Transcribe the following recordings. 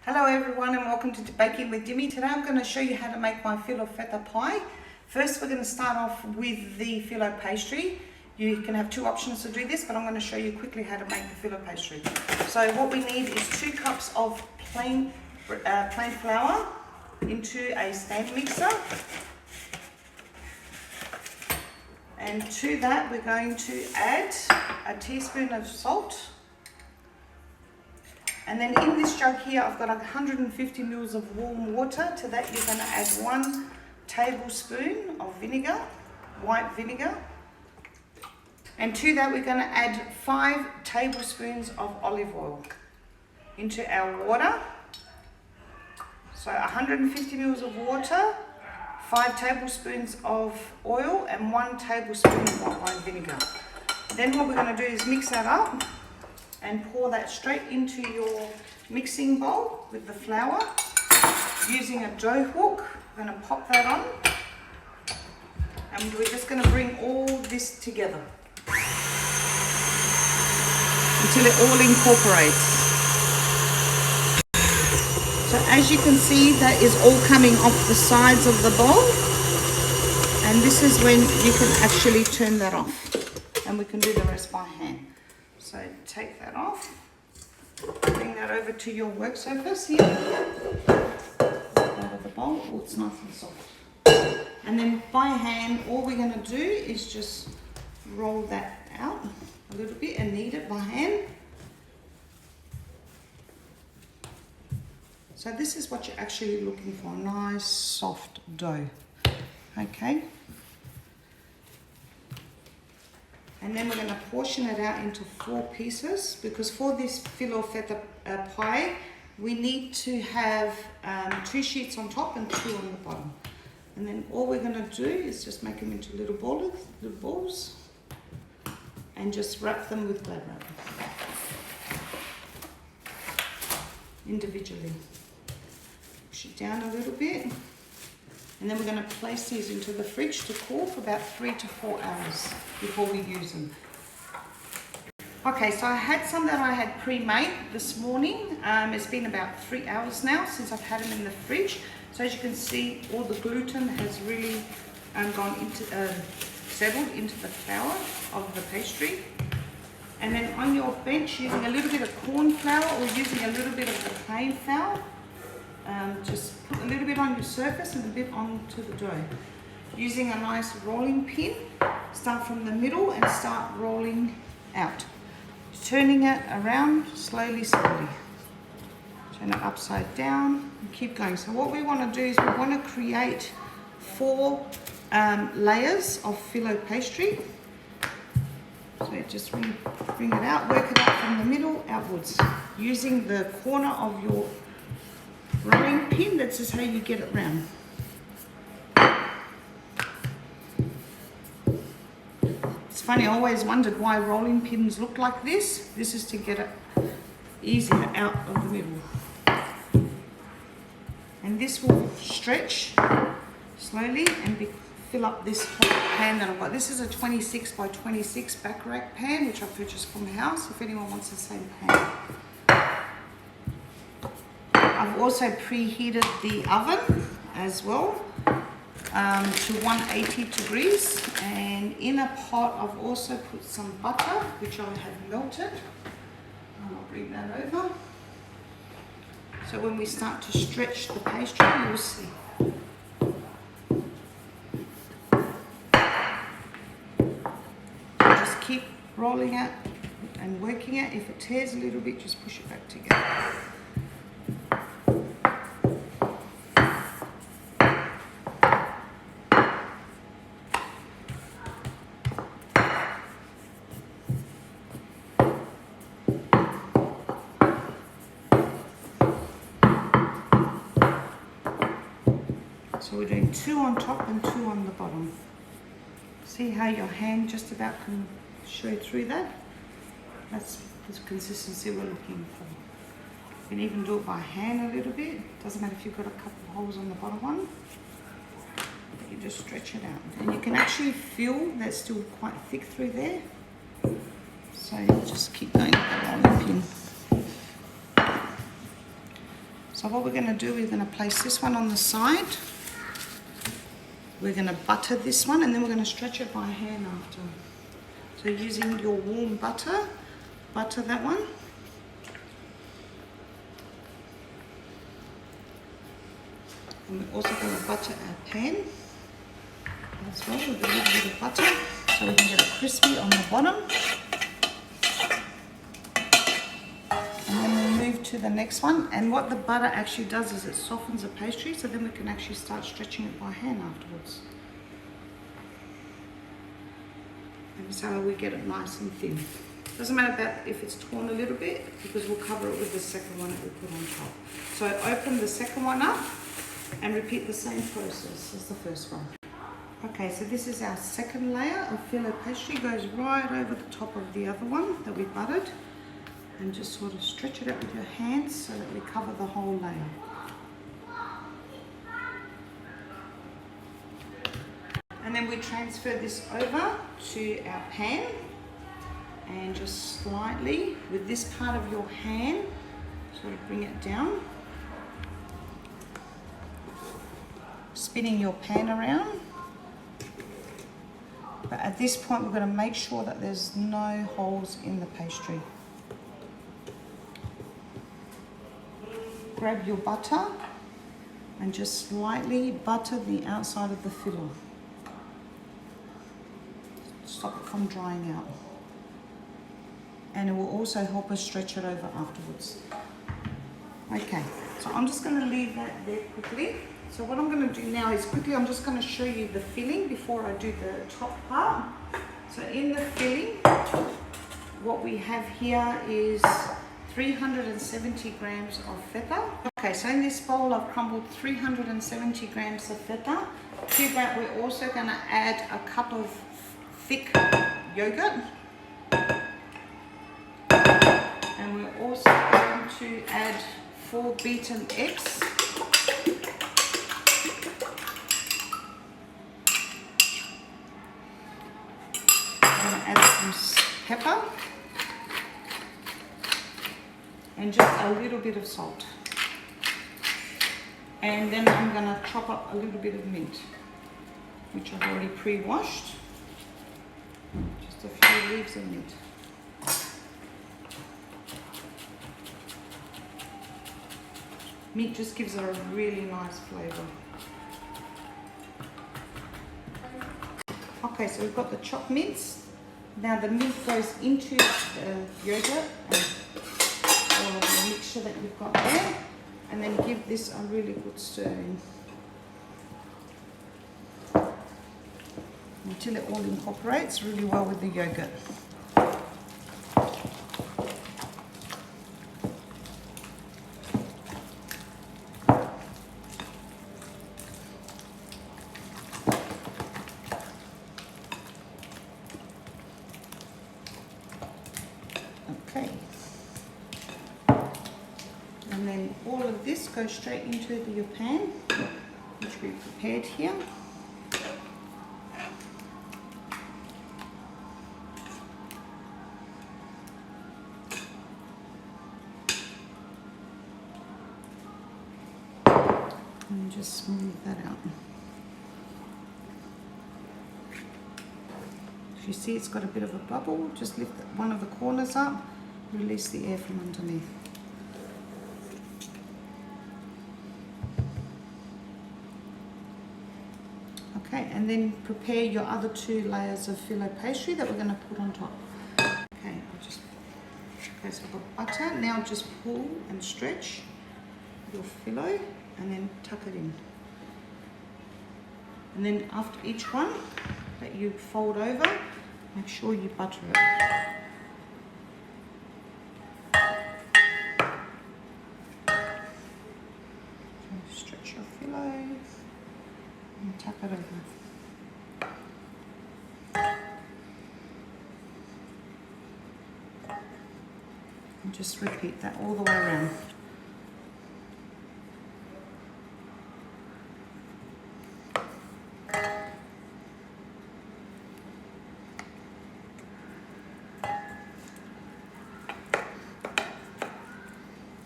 Hello everyone and welcome to Baking with Dimmy. Today I'm going to show you how to make my filo feta pie. First we're going to start off with the filo pastry. You can have two options to do this, but I'm going to show you quickly how to make the filo pastry. So what we need is 2 cups of plain flour into a stand mixer. And to that we're going to add a teaspoon of salt. And then in this jug here, I've got 150 ml of warm water. To that, you're going to add 1 tablespoon of vinegar, white vinegar. And to that, we're going to add 5 tablespoons of olive oil into our water. So 150 ml of water, 5 tablespoons of oil, and 1 tablespoon of white wine vinegar. Then what we're going to do is mix that up and pour that straight into your mixing bowl with the flour. Using a dough hook, we're going to pop that on, and we're just going to bring all this together until it all incorporates. So as you can see, that is all coming off the sides of the bowl, and this is when you can actually turn that off, and we can do the rest by hand. So take that off, bring that over to your work surface here, out of the bowl. Oh, it's nice and soft. And then by hand, all we're going to do is just roll that out a little bit and knead it by hand. So this is what you're actually looking for, a nice soft dough. Okay. And then we're going to portion it out into 4 pieces, because for this filo feta pie, we need to have 2 sheets on top and 2 on the bottom. And then all we're going to do is just make them into little balls, and just wrap them with Glad wrap individually. Push it down a little bit. And then we're going to place these into the fridge to cool for about 3 to 4 hours before we use them. Okay, so I had some that I had pre-made this morning. It's been about 3 hours now since I've had them in the fridge. So as you can see, all the gluten has really gone into, settled into the flour of the pastry. And then on your bench, using a little bit of corn flour or using a little bit of the plain flour, just put a little bit on your surface and a bit onto the dough. Using a nice rolling pin, start from the middle and start rolling out. Turning it around slowly. Turn it upside down and keep going. So what we want to do is we want to create 4 layers of filo pastry. So just bring it out, work it out from the middle outwards. Using the corner of your rolling pin, that's just how you get it round. It's funny, I always wondered why rolling pins look like this. This is to get it easier out of the middle. And this will stretch slowly and fill up this hot pan that I've got. This is a 26 by 26 back rack pan, which I purchased from the house, if anyone wants the same pan. I've also preheated the oven as well to 180 degrees, and in a pot I've also put some butter which I have melted, and I'll bring that over. So when we start to stretch the pastry, you'll see. Just keep rolling it and working it. If it tears a little bit, just push it back together. So we're doing 2 on top and 2 on the bottom. See how your hand just about can show through that? That's the consistency we're looking for. You can even do it by hand a little bit. Doesn't matter if you've got a couple of holes on the bottom one. You just stretch it out. And you can actually feel that's still quite thick through there. So you just keep going with the rolling pin. So we're going to do, we're going to place this one on the side. We're going to butter this one, and then we're going to stretch it by hand after. So using your warm butter, butter that one. And we're also going to butter our pan as well with a little bit of butter so we can get it crispy on the bottom. And then we'll move to the next one. And what the butter actually does is it softens the pastry, so then we can actually start stretching it by hand afterwards. And so we get it nice and thin. Doesn't matter about if it's torn a little bit, because we'll cover it with the second one that we put on top. So open the second one up and repeat the same process as the first one. Okay, so this is our second layer of filo pastry. Goes right over the top of the other one that we buttered, and just sort of stretch it out with your hands so that we cover the whole layer. And then we transfer this over to our pan, and just slightly with this part of your hand sort of bring it down, spinning your pan around. But at this point we're going to make sure that there's no holes in the pastry. Grab your butter and just slightly butter the outside of the filo. Stop it from drying out. And it will also help us stretch it over afterwards. Okay, so I'm just going to leave that there quickly. So what I'm going to do now is quickly, I'm just going to show you the filling before I do the top part. So in the filling, what we have here is 370 grams of feta. Okay, so in this bowl I've crumbled 370 grams of feta. To that we're also going to add a cup of thick yogurt. And we're also going to add 4 beaten eggs. I'm going to add some pepper and just a little bit of salt. And then I'm going to chop up a little bit of mint, which I've already pre-washed. Just a few leaves of mint. Mint just gives it a really nice flavour. Okay, so we've got the chopped mints. Now the mint goes into the yogurt and all of the mixture that you've got there, and then give this a really good stirring until it all incorporates really well with the yogurt. Okay, and then all of this goes straight into your pan, which we prepared here. And just smooth that out. If you see it's got a bit of a bubble, just lift one of the corners up, release the air from underneath. Okay, and then prepare your other 2 layers of filo pastry that we're going to put on top. Okay, okay, so I've got butter. Now just pull and stretch your filo and then tuck it in. And then after each one that you fold over, make sure you butter it. So stretch your filo and tuck it over. And just repeat that all the way around.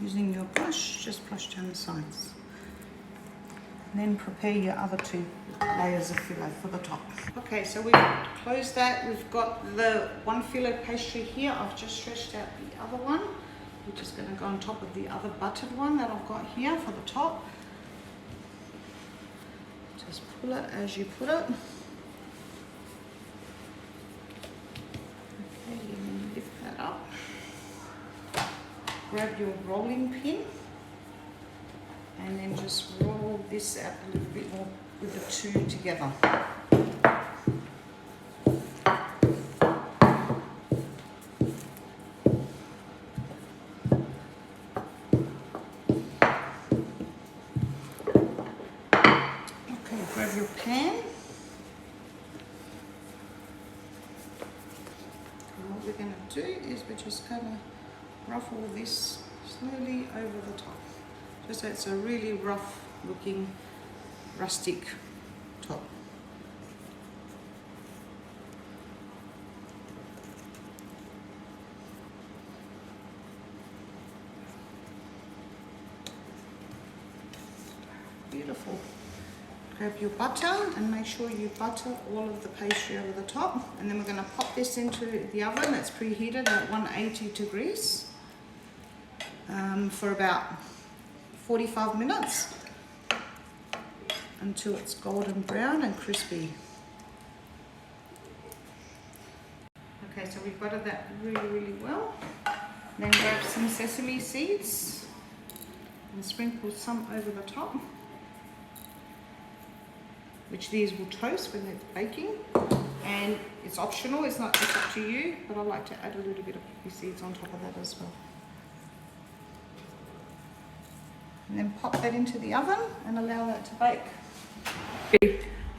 Using your brush, just brush down the sides. And then prepare your other 2 layers of phyllo for the top. Okay, so we've closed that. We've got the 1 phyllo pastry here. I've just stretched out the other one, which is going to go on top of the other buttered one that I've got here for the top. Just pull it as you put it. Okay, and lift that up. Grab your rolling pin and then just roll this out a little bit more with the 2 together. Okay, grab your pan. And what we're going to do is we're just going to ruffle this slowly over the top, just so it's a really rough looking rustic top. Beautiful. Grab your butter and make sure you butter all of the pastry over the top, and then we're going to pop this into the oven that's preheated at 180 degrees for about 45 minutes until it's golden brown and crispy. Okay, so we've buttered that really well. Then grab some sesame seeds and sprinkle some over the top, which these will toast when they're baking, and it's optional, it's up to you, but I like to add a little bit of poppy seeds on top of that as well. And then pop that into the oven and allow that to bake.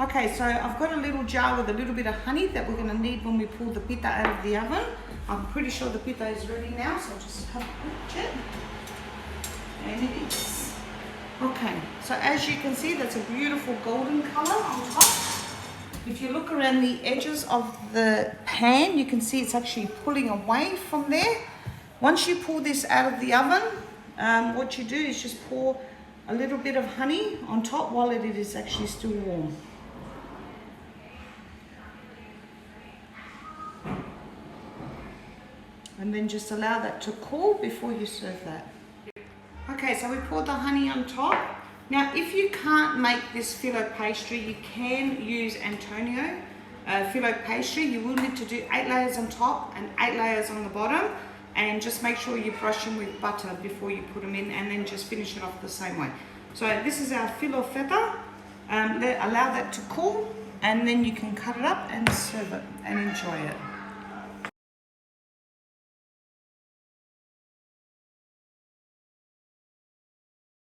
Okay, so I've got a little jar with a little bit of honey that we're going to need when we pull the pita out of the oven. I'm pretty sure the pita is ready now, so I'll just have a quick check. And it is. Okay, so as you can see, that's a beautiful golden color on top. If you look around the edges of the pan, you can see it's actually pulling away from there. Once you pull this out of the oven, what you do is just pour a little bit of honey on top while it is actually still warm. And then just allow that to cool before you serve that. Okay, so we poured the honey on top. Now, if you can't make this phyllo pastry, you can use Antonio phyllo pastry. You will need to do 8 layers on top and 8 layers on the bottom, and just make sure you brush them with butter before you put them in, and then just finish it off the same way. So this is our phyllo feta. Allow that to cool, and then you can cut it up and serve it and enjoy it.